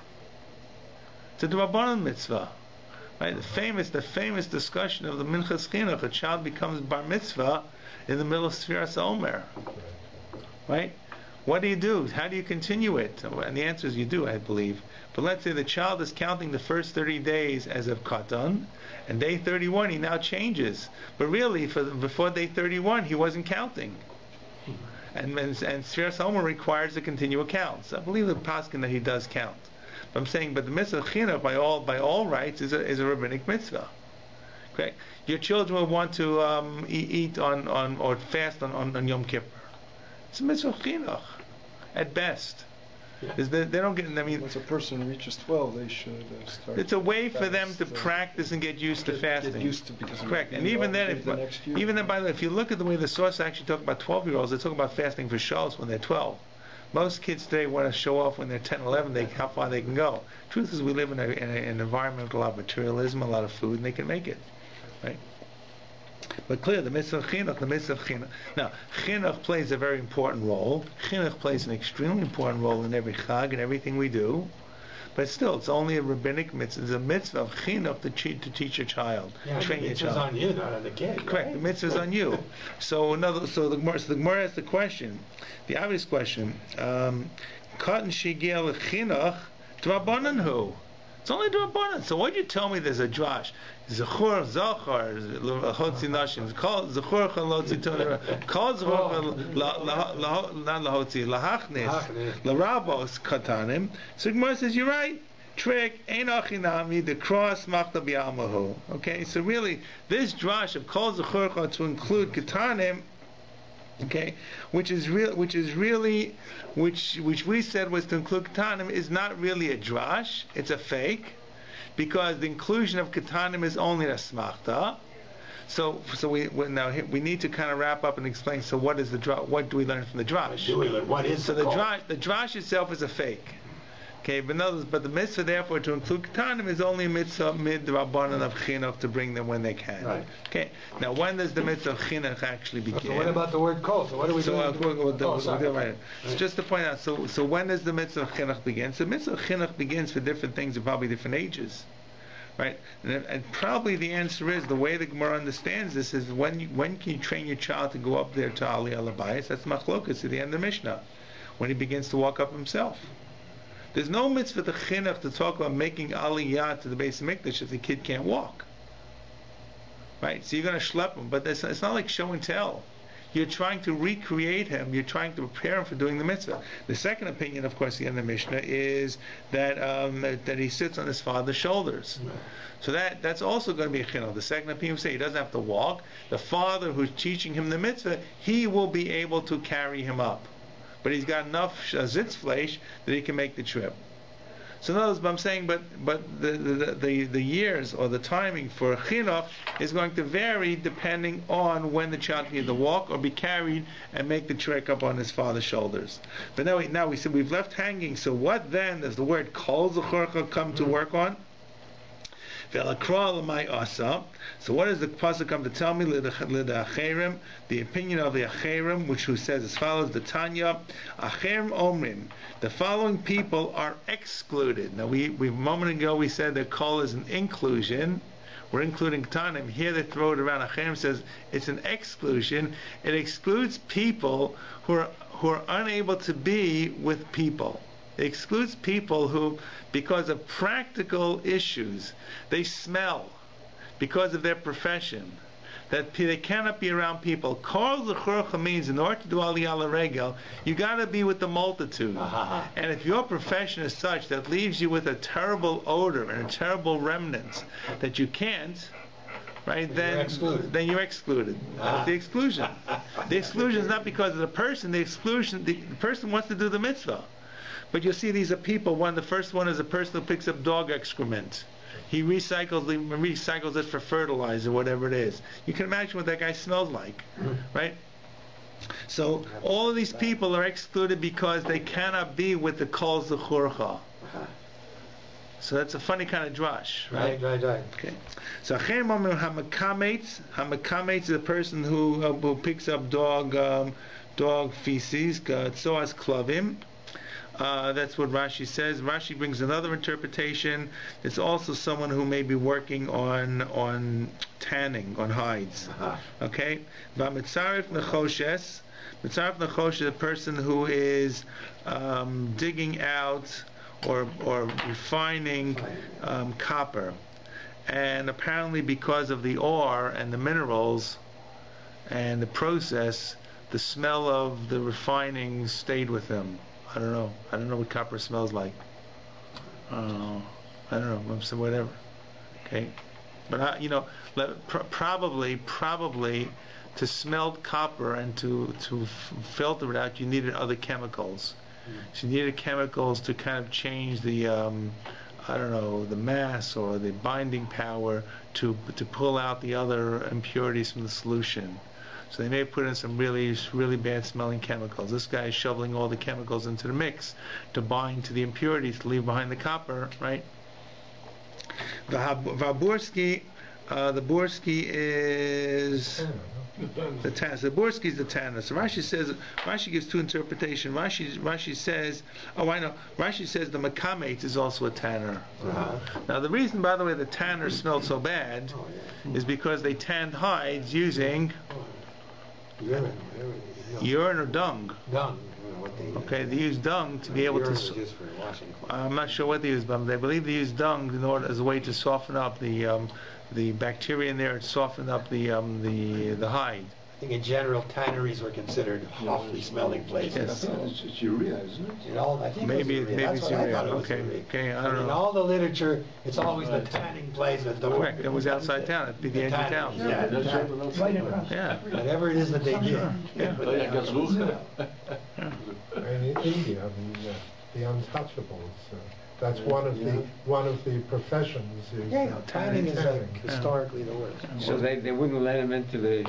it's a D'Rabbanan mitzvah. Right? The famous discussion of the Minchas Chinuch. A child becomes bar mitzvah in the middle of Sfiras Omer. Right? What do you do? How do you continue it? And the answer is you do, I believe. But let's say the child is counting the first 30 days as of Katan, and day 31 he now changes. But really, before day 31 he wasn't counting. And Sfiras Omer requires a continual count. So I believe the paskin that he does count. But I'm saying, but the mitzvah of chinuch by all rights is a rabbinic mitzvah. Correct? Your children will want to eat on or fast on Yom Kippur. It's a mitzvah of chinuch, at best. They don't get. I mean, once a person reaches 12, they should start. It's a way for them to practice and get used to fasting. Get used to, because correct. And even then, by the way, if you look at the way the source actually talk about 12-year-olds, they talk about fasting for shows when they're 12. Most kids today want to show off when they're 10, 11, how far they can go. Truth is, we live in an environment with a lot of materialism, a lot of food, and they can make it, right? But clear, the mitzvah of chinuch. Now, chinuch plays a very important role. Chinuch plays an extremely important role in every chag and everything we do. But still, it's only a rabbinic mitzvah. It's a mitzvah of chinuch to teach your child, train your child. The mitzvah's on you, not on the kid. Correct. Right? The mitzvah's on you. So the Gemara asks the question, the obvious question: Katan shigia lechinuch d'Rabbanan hu. It's only d'Rabbanan. So what you tell me there's a drash? Zechor zachar lahotzi nashim. Call zechor chalotzi toner. Call zechor not lahotzi lahachnis larabos katanim. So Gemara says you're right. Trick ein achinami the cross machta b'yamahu. Okay, so really this drash of kol zechor to include katanim. Okay, which we said was to include katanim is not really a drash; it's a fake, because the inclusion of katanim is only a smachta. So we need to kind of wrap up and explain. So what is the drash? What do we learn from the drash? What is so the drash itself is a fake. Okay, but the mitzvah therefore to include katanim is only a mitzvah mid-rabbanan of chinuch to bring them when they can. Right. Okay. Now when does the mitzvah of chinuch actually begin? So what about the word kol? So what do we do? Right. So just to point out, so when does the mitzvah of chinuch begin? So the mitzvah of chinuch begins for different things at probably different ages. Right? And probably the answer is, the way the Gemara understands this is when can you train your child to go up there to Aliyah Labayis? That's machlokas at the end of the Mishnah. When he begins to walk up himself. There's no mitzvah to chinuch to talk about making aliyah to the Beis Hamikdash if the kid can't walk. Right? So you're going to schlep him, but it's not like show and tell. You're trying to recreate him. You're trying to prepare him for doing the mitzvah. The second opinion, of course, the end of the Mishnah is that he sits on his father's shoulders. So that's also going to be a chinuch. The second opinion would say he doesn't have to walk. The father who's teaching him the mitzvah, he will be able to carry him up. But he's got enough zitzfleish that he can make the trip. So notice, but I'm saying, but the years or the timing for chinuch is going to vary depending on when the child can either walk or be carried and make the trek up on his father's shoulders. But now we said we've left hanging. So what then does the word kol zechorcha come to work on? So what does the pasuk come to tell me? The opinion of the acherim, who says as follows: the Tanya, acherim omrim. The following people are excluded. Now we a moment ago we said that kol is an inclusion. We're including katanim. Here they throw it around. Acherim says it's an exclusion. It excludes people who are unable to be with people. It excludes people who, because of practical issues, they smell, because of their profession. that they cannot be around people. Kol Zechorcha means in order to do Aliyah L'Regel, you got to be with the multitude. And if your profession is such that leaves you with a terrible odor and a terrible remnants that you can't, right? Then you're excluded. That's the exclusion. The exclusion is not because of the person. The person wants to do the mitzvah. But you'll see these are people. The first one is a person who picks up dog excrement. He recycles it for fertilizer, whatever it is. You can imagine what that guy smells like, right? So all of these people are excluded because they cannot be with the Kol Zechorcha. So that's a funny kind of drash, right? Right. Okay. So Hamakametz is a person who picks up dog feces, Tzoas Klavim. That's what Rashi says. Rashi brings another interpretation. It's also someone who may be working on tanning, on hides. Okay? V'mitzaref nechoshes. Mitzaref nechoshes is a person who is digging out or refining copper. And apparently because of the ore and the minerals and the process, the smell of the refining stayed with him. I don't know what copper smells like. I don't know. So whatever. Okay, but probably to smelt copper and to filter it out, you needed other chemicals. So you needed chemicals to kind of change the the mass or the binding power to pull out the other impurities from the solution. So they may put in some really, really bad smelling chemicals. This guy is shoveling all the chemicals into the mix to bind to the impurities to leave behind the copper, right? The Borsky is the tanner. So the Borsky is the tanner. So Rashi gives two interpretations. Rashi says the Makametz is also a tanner. Now the reason, by the way, the tanner smelled so bad is because they tanned hides using urine or dung. Okay, they use dung to be able to. I'm not sure what they use, but they believe they use dung in order as a way to soften up the bacteria in there, and soften up the hide. I think in general, tanneries were considered awfully smelling places. Yes. It's urea, isn't it? I think maybe it was urea. it's That's what I urea. thought it was Okay, urea. okay, I don't know. In all the literature, it's always the tanning place that the Correct. It was outside town. It'd be the edge of town. Yeah, Right across. Yeah. whatever it is that they do. And in India, the untouchables. That's one of the professions. Tanning is historically the worst. So they wouldn't let him into the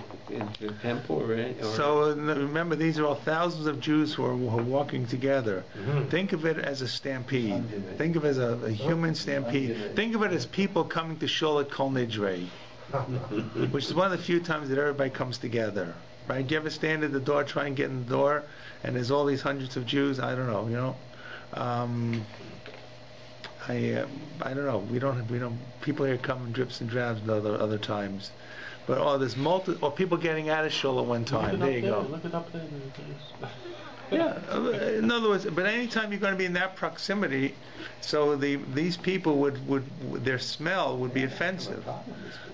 temple or So remember, these are all thousands of Jews who are walking together. Think of it as a stampede. Think of it as a human stampede. Think of it as people coming to Sholat Kol Nidrei, which is one of the few times that everybody comes together. Right? Do you ever stand at the door, try and get in the door, and there's all these hundreds of Jews? I don't know. I don't know. We don't. People here come in drips and drabs at other times, but there's or people getting out of shul at one time. There you go. Look it up there. Yeah. In other words, but anytime you're going to be in that proximity, so these people would their smell would be offensive.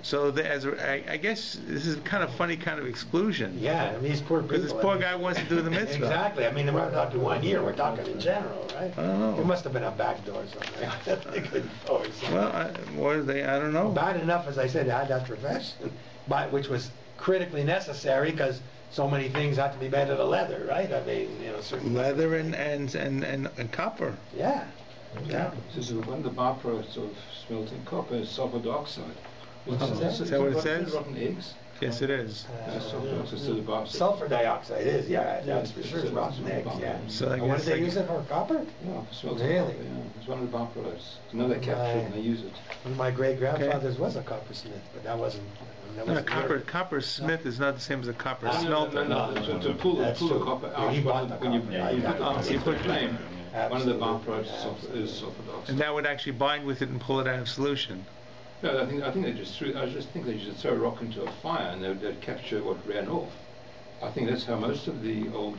So I guess this is kind of funny kind of exclusion. Yeah, and these poor people. Because this poor guy wants to do the mitzvah. Exactly. I mean, we're not talking 1 year. We're talking in general, right? I don't know. There must have been a back door somewhere. They could always. Well, I don't know. Bad enough, as I said, to have that profession, which was critically necessary because so many things have to be made out of leather, right? I mean, certain leather and copper. Yeah. So one of the byproducts of smelting copper is sulfur dioxide. Is that what it says? Rotten eggs. Yes, it is. Sulfur dioxide is still a byproduct. Sulfur dioxide is, that's for sure. It's rotten eggs, yeah. So I And what guess did they use it for? Copper? Yeah, for smelting Really? copper, yeah. It's one of the byproducts. Now they capture it and they use it. One of my great-grandfathers was a coppersmith, but that wasn't... No, copper smith is not the same as a copper smelter. No. To pull the copper out, He bought the when you put flame, one of the Absolutely. byproducts is sulfur dioxide. And that would actually bind with it and pull it out of solution. No, I think they just threw. I just think they just throw a rock into a fire and they'd capture what ran off. I think that's how most of the old,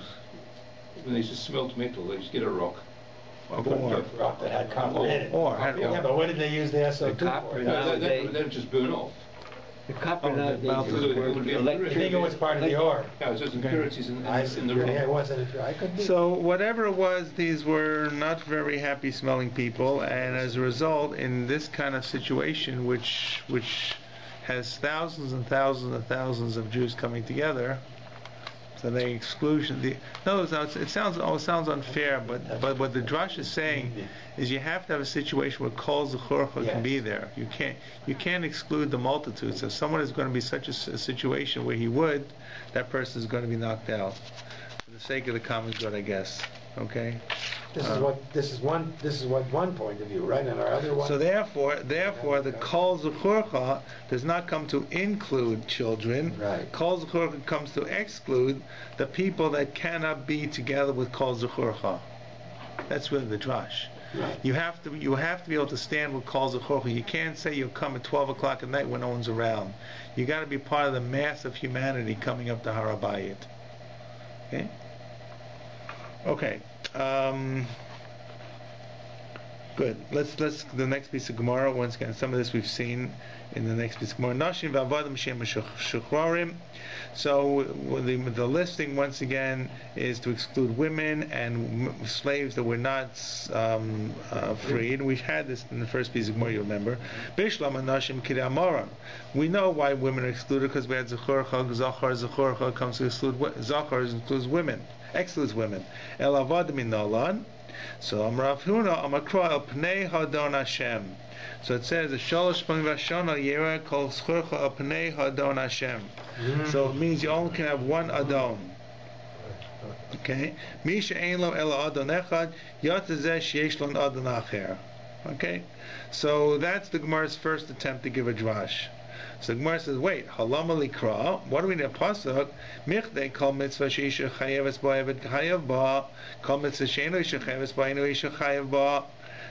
when they used to smelt metal, they used to get a rock. Rock that had copper in it. Or had Yeah, but what did they use the SO2 copper for? nowadays. They'd just burn off. The copper Oh, nut the mouth is is the word would be I electric. think it was part of the ore. Yeah, so there's impurities in the Yeah, rock. it wasn't. I could be. So whatever it was, these were not very happy smelling people, and as a result, in this kind of situation, which has thousands and thousands and thousands of Jews coming together, so they exclusion. No, it sounds unfair, but what the Drash is saying is you have to have a situation where Kol Zechorcha can be there. You can't exclude the multitude. So if someone is going to be such a situation where he would, that person is going to be knocked out for the sake of the common good, I guess. Okay. This is one point of view, right? And our other one. So therefore, the Kol Zechorcha does not come to include children. Right. Kol Zechorcha comes to exclude the people that cannot be together with Kol Zechorcha. That's really the drash. Right. You have to be able to stand with Kol Zechorcha. You can't say you'll come at 12 o'clock at night when no one's around. You got to be part of the mass of humanity coming up to BAYT. Okay. Okay. Good. Let's the next piece of Gemara. Once again, some of this we've seen in the next piece of Gemara. Nashim v'avadim shem shuchrarim. So the listing once again is to exclude women and slaves that were not freed. We had this in the first piece of Gemara. You remember? Bishlam and Nashim kidamaram. We know why women are excluded because we had zechorcha. Zechorcha comes to exclude zachar includes women. Excludes women. El avadim inolan. So Rav Huna Amakra El Pnei Hadon Hashem. So it says the Shalosh Pnei Vashana Yera Kol Schurcha El Pnei Hadon Hashem. So it means you only can have one Adon. Okay. Misha Ein Lo Ela Adon Echad Yatazeh Sheyesh Lo Adon Acher. Okay. So that's the Gemara's first attempt to give a drash. So the Gemara says, wait, halama likra, what do we need a pasuk? Michdei kol mitzvah sheisha chayeves ba evet chayev ba, kol mitzvah sheino isha chayeves ba inu isha chayev ba.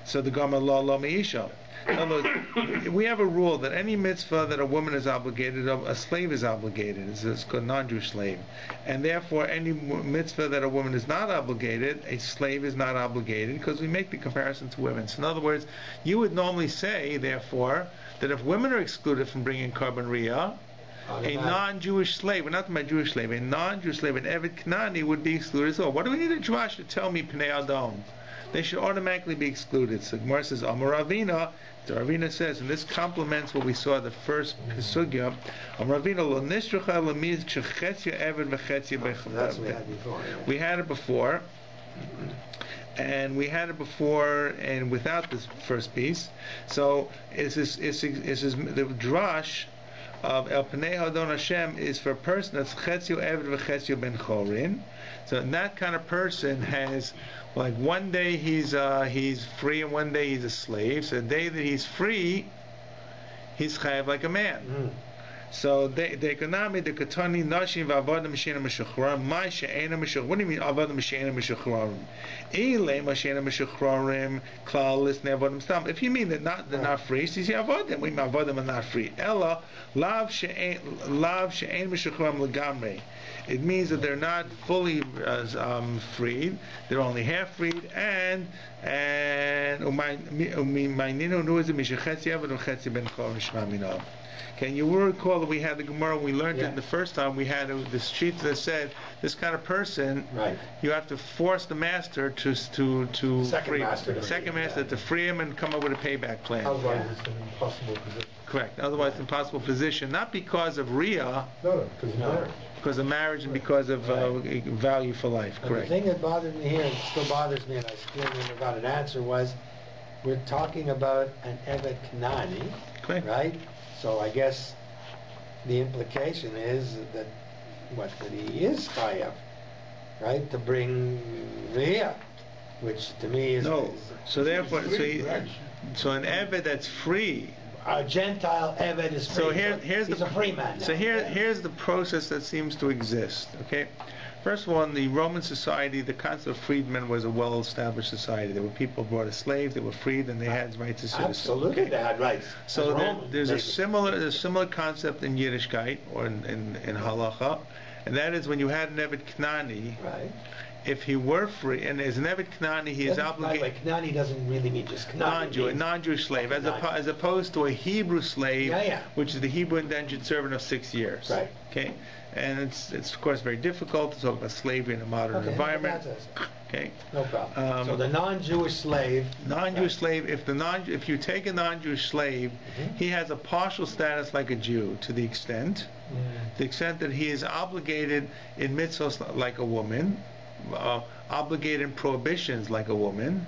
So the Gemara la meisha. In other words, we have a rule that any mitzvah that a woman is obligated, a slave is obligated. It's called a non-Jewish slave. And therefore, any mitzvah that a woman is not obligated, a slave is not obligated, because we make the comparison to women. So in other words, you would normally say, therefore, that if women are excluded from bringing carbon riyah, a non-Jewish slave, we're not talking about Jewish slave, a non-Jewish slave, an Evet Knani would be excluded as well. What do we need a drash to tell me Pnei Adon? They should automatically be excluded. So Gemara says, Amar Ravina, the Ravina says, and this complements what we saw the first Sugya, Amar Ravina, Lo Nishracha Lamiz Chechetzia Evet V'Chetzia B'Chav. That's what we had before. Yeah. We had it before. And we had it before and without this first piece. So is the drash of El Pnei Hadon Hashem is for a person that's Chetzio Eved v'Chetzio Ben Chorin. So that kind of person has, like, one day he's free and one day he's a slave. So the day that he's free, he's chayav like a man. So the economy, the katani nashim v'avadim she'ena meshuchrarim, my she'ena meshuchrarim. What do you mean avadim she'ena meshuchrarim? Ilay ma she'ena meshuchrarim klal lisnei avadim stam. If you mean they're not free, so you say avadim. We mean avadim are not free. Ella lav she'en meshuchrarim legamrei. It means that they're not fully freed; they're only half freed, and umayninu nuizim mishachetzi avadim chetzi ben chor shmaminov. Okay, you will recall that we had the Gemara, we learned it the first time, we had this sheet that said, this kind of person, you have to force the master to free the second master to free him and come up with a payback plan. Otherwise it's an impossible position. Correct. Otherwise, it's an impossible position, not because of Riyah, No, because of marriage. because of marriage and because of value for life. And Correct. the thing that bothered me here, and still bothers me, and I still never got an answer, was we're talking about an Evet Knani, Correct. right? So I guess the implication is that he is chayav, right, to bring Riyah, which to me is No. So therefore, so an Evet that's free. a Gentile Evet is free. So here's he's the a free man now. So here's the process that seems to exist. Okay, first of all, in the Roman society, the concept of freedmen was a well-established society. There were people who brought a slave, they were freed, and they had rights as citizens. Absolutely, they had rights. So there's a maybe. similar concept in Yiddishkeit or in halacha, and that is when you had an Evet Knani, Right. if he were free and is an Eved Knani, he is obligated. By Knani doesn't really mean just Knani. A non-Jewish slave, as opposed to a Hebrew slave, which is the Hebrew indentured servant of 6 years. Right. Okay, and it's of course very difficult to talk about slavery in a modern environment. Okay. No problem. So the non-Jewish slave. Non-Jewish slave. If you take a non-Jewish slave, he has a partial status like a Jew to the extent that he is obligated in mitzvahs like a woman, obligated in prohibitions like a woman.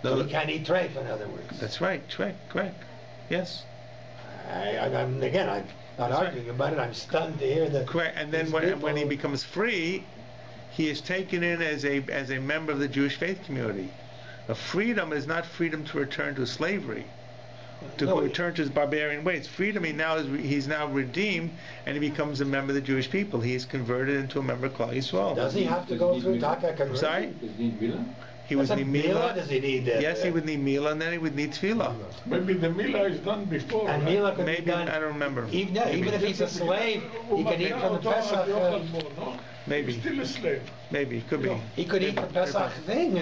So he can't eat treif, in other words. That's right. Correct. Yes. I'm not arguing about it. I'm stunned to hear that. Correct. And then when he becomes free, he is taken in as a member of the Jewish faith community. A freedom is not freedom to return to slavery, return to his barbarian ways. Freedom, he's now redeemed, and he becomes a member of the Jewish people. He is converted into a member of Klal Yisrael. Does he have to go through Taka conversion? I'm sorry? Does he need Mila? He would need Mila. Does he need yes, he would need Mila, and then he would need Tefillah. Maybe the Mila is done before. And Mila could maybe be done. I don't remember. Even if he's a slave, he can eat from the Pesach. Maybe. He's still a slave. Maybe, could be. He could eat the Pesach thing.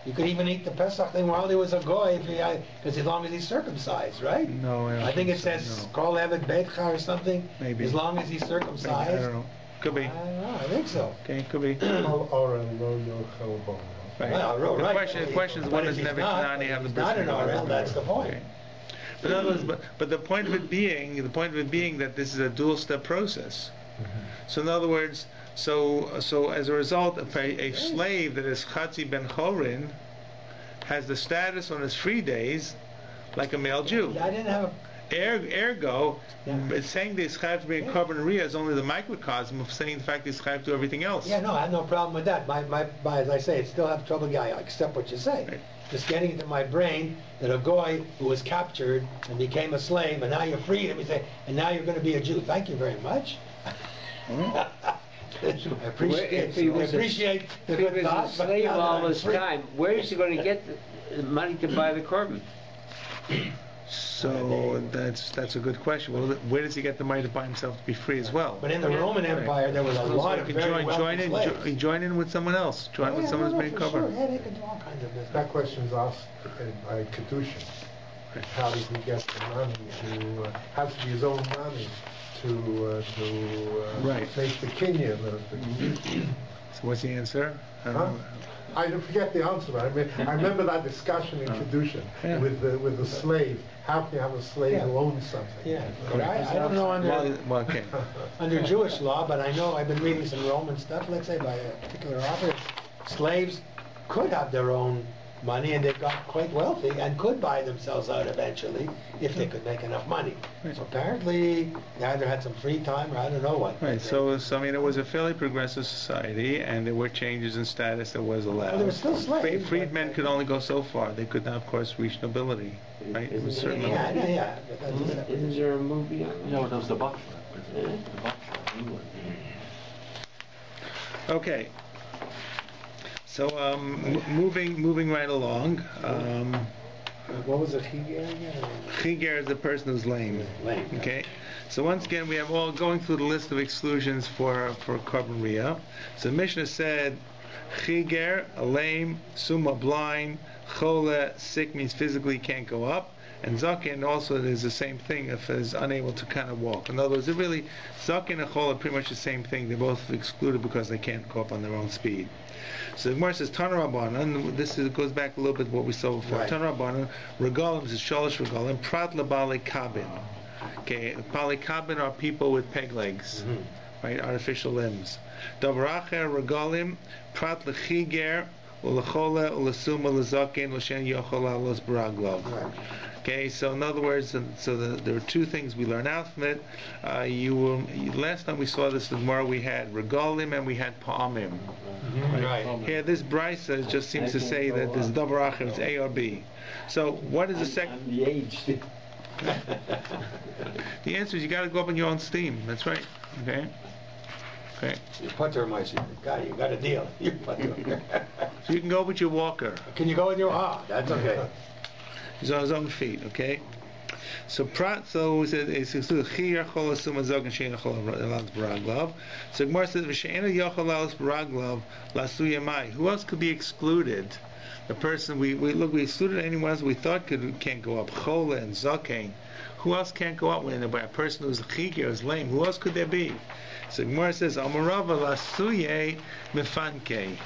He could even eat the Pesach thing while he was a goy, because as long as he's circumcised, right? No, I think it says Kol Evet Beitcha or something. Maybe. As long as he's circumcised. Maybe, I don't know. Could be. I don't know. I think so. Okay, could be. Right. Well, the question is, when does Nevi Kanani have the bris Not an milah? RL. That's the point. Okay. But, in other words, but the point of it being that this is a dual-step process. So in other words, so as a result, a slave that is Chatzi Ben Chorin has the status on his free days like a male Jew. I didn't have a... Ergo, saying that he's chayav to be a korban riyah is only the microcosm of saying the fact that he's chayav to everything else. Yeah, no, I have no problem with that. As I say, I still have trouble. I accept what you say. Right. Just getting into my brain that a goy who was captured and became a slave, and now you're freed him, and now you're going to be a Jew. Thank you very much. I appreciate the good thought. If he was a slave all this time, where is he going to get the money to buy the korban? So that's a good question. Well, where does he get the money to buy himself to be free as well? But in the Roman Empire, there was a lot of very wealthy slaves. Join in with someone else. Join with someone who's being covered. Sure. Yeah, they could do all kinds of business. That question is asked by Kedushin. How does he get the money to has to be his own money to make the kinyan of the So what's the answer? I forget the answer, but I remember that discussion in Kedushin with the slave. How can you have a slave who owns something? Yeah, but I don't know under Jewish law, but I know I've been reading some Roman stuff, let's say by a particular author. Slaves could have their own money, and they got quite wealthy and could buy themselves out eventually if they could make enough money. Right. So apparently they either had some free time or I don't know what. Right. So I mean, it was a fairly progressive society, and there were changes in status that was allowed. Well, there were still slaves. Freedmen could only go so far. They could not, of course, reach nobility. Right. It was certainly. Yeah. Is there a movie on that? No, that was the Buckshot. The Buckshot, England. Okay. So moving right along. What was it? Chagiga? Chagiga is the person who's lame. Okay. So once again, we have all going through the list of exclusions for korban riyah. So Mishnah said, Chagiga, a lame, summa, blind, chole, sick means physically can't go up, and zaken also is the same thing if is unable to kind of walk. In other words, zaken and chole are pretty much the same thing. They're both excluded because they can't go up on their own speed. So the Gemara says, Tana Rabbanan, goes back a little bit to what we saw before. Right. Tana Rabbanan, regalim is shalish regalim, prat labali kabin. Okay, bali kabin are people with peg legs, right, artificial limbs. Davracher regalim, prat lechiger, ulechole, ulasuma, lezakin, l'shen yochola, los baraglo. Okay, so in other words, there are two things we learn out from it. Last time we saw this in Gemara, we had regalim and we had pa'amim. Right. Here, this brisa just seems to say that this davar acher is A or B. So, what is the second? The age. The answer is you got to go up on your own steam. That's right. Okay. You putter, my son. You got a deal. You putter. So you can go with your walker. Can you go with your? That's okay. He's on his own feet. Okay. So prat, so it's excluded. Chi yachol asum azog and shein yachol alas baraglav. So Gemara says v'she'ena yachol alas baraglav lasu yamai. Who else could be excluded? The person we excluded anyone else we thought can't go up. Chola and zakein. Who else can't go up? When a person who's a chagiga, who's lame, who else could there be? So Gemara says amarava lasuye mefanke.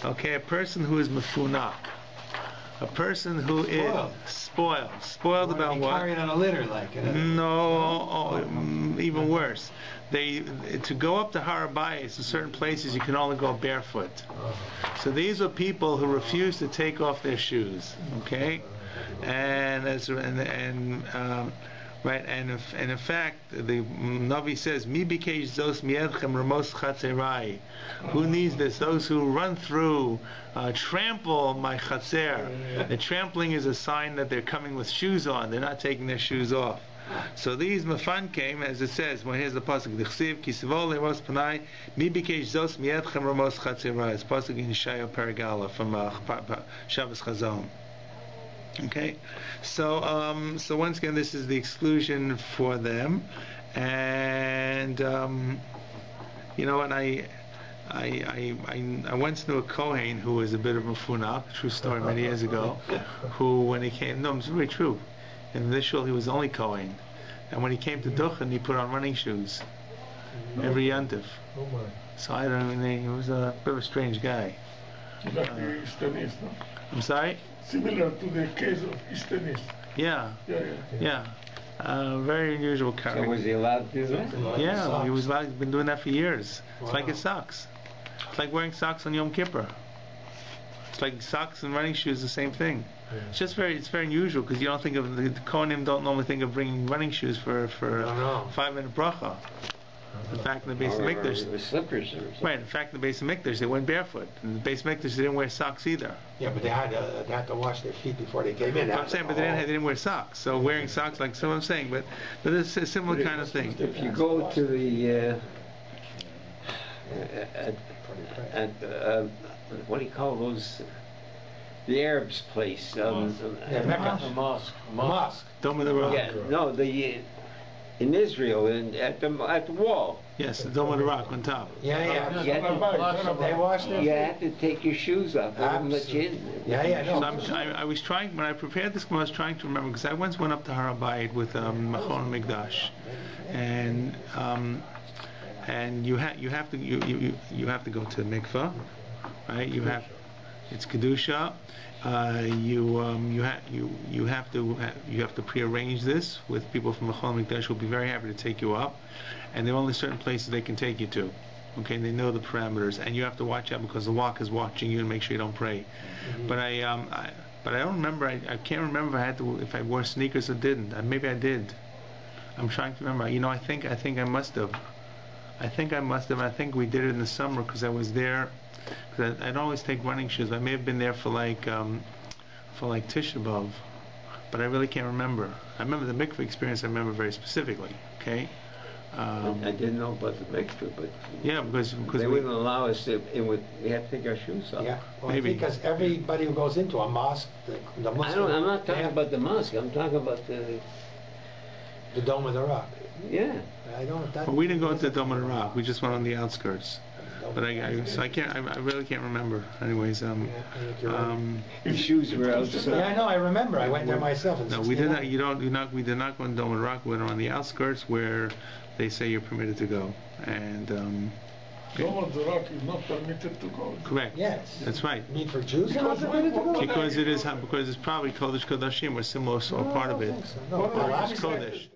Okay, a person who is mefunak. A person who is spoiled about what? Carrying on a litter, like. No, even worse. To go up to Har HaBayis in certain places you can only go barefoot. So these are people who refuse to take off their shoes. Okay, and in fact, the Navi says, "Mi bikesh zos miedchem ramos chatzerai." Who needs this? Those who run through, trample my chatzer. The trampling is a sign that they're coming with shoes on. They're not taking their shoes off. So these mafan came, as it says. Well, here's the pasuk: "Dichsiv kisvol leros panai mi bikesh zos miedchem ramos chatzerai." It's pasuk in Yeshayahu Paragala from Shabbos Chazon. Okay, so once again, this is the exclusion for them, and you know what, I once knew a Kohen who was a bit of a funak, true story, many years ago, who when he came, no, it's really true, in this shul he was only Kohen, and when he came to Duchen he put on running shoes every yantiv. Oh my. So I don't know, he was a bit of a strange guy. I'm sorry? Similar to the case of Easternis. Yeah. Very unusual character. So was he allowed to do that? Yeah, he was allowed. He's been doing that for years. It's like his socks. It's like wearing socks on Yom Kippur. It's like socks and running shoes, the same thing. Yeah. It's very unusual because you don't think of the Kohanim don't normally think of bringing running shoes for a 5-minute bracha. In fact, in the base of Mikdash, slippers or something. right? In fact, in the base of Mikdash, they went barefoot. In the base of Mikdash, they didn't wear socks either. Yeah, but they had to wash their feet before they came in. I'm saying, but they didn't wear socks. So wearing socks, like so I'm saying, but it's a similar kind of thing. If you go to the what do you call those? The Arabs' place. Mecca. A mosque. Dome of the Rock. Yeah, no, in Israel, at the wall. Yes, the Dome of the Rock on top. Yeah. You They wash their you feet. have to take your shoes off. They won't let you in. No. So I was trying, when I prepared this, I was trying to remember, because I once went up to Har HaBayit with Machon Mikdash, and you have to go to the mikveh, right? It's kedusha. You have to prearrange this with people from Machon Mikdash who will be very happy to take you up, and there are only certain places they can take you to. Okay, they know the parameters, and you have to watch out because the Wak is watching you and make sure you don't pray. But I don't remember. I can't remember if I wore sneakers or didn't. Maybe I did. I'm trying to remember. You know, I think I must have. I think we did it in the summer because I was there. Because I don't always take running shoes. I may have been there for like Tisha B'Av, but I really can't remember. I remember the mikveh experience. I remember very specifically. Okay. I didn't know about the mikveh, but yeah, because they wouldn't allow us to. We had to take our shoes off. Yeah, well, maybe because everybody who goes into a mosque, the Muslim, I'm not talking about the mosque. I'm talking about the Dome of the Rock. Yeah. Well, we didn't go to the Dome of the Rock. We just went on the outskirts. But I really can't remember. Anyways, your shoes were outside. Yeah, I know. I remember. I went there myself. No, we did not. We did not go on Dome of the Rock. We went on the outskirts where they say you're permitted to go. And Dome of the Rock is not permitted to go. Correct. Yes. That's right. You mean for Jews are not permitted to go? Because it's probably Kodesh Kodashim or similar or part of it. No, It's Kodesh.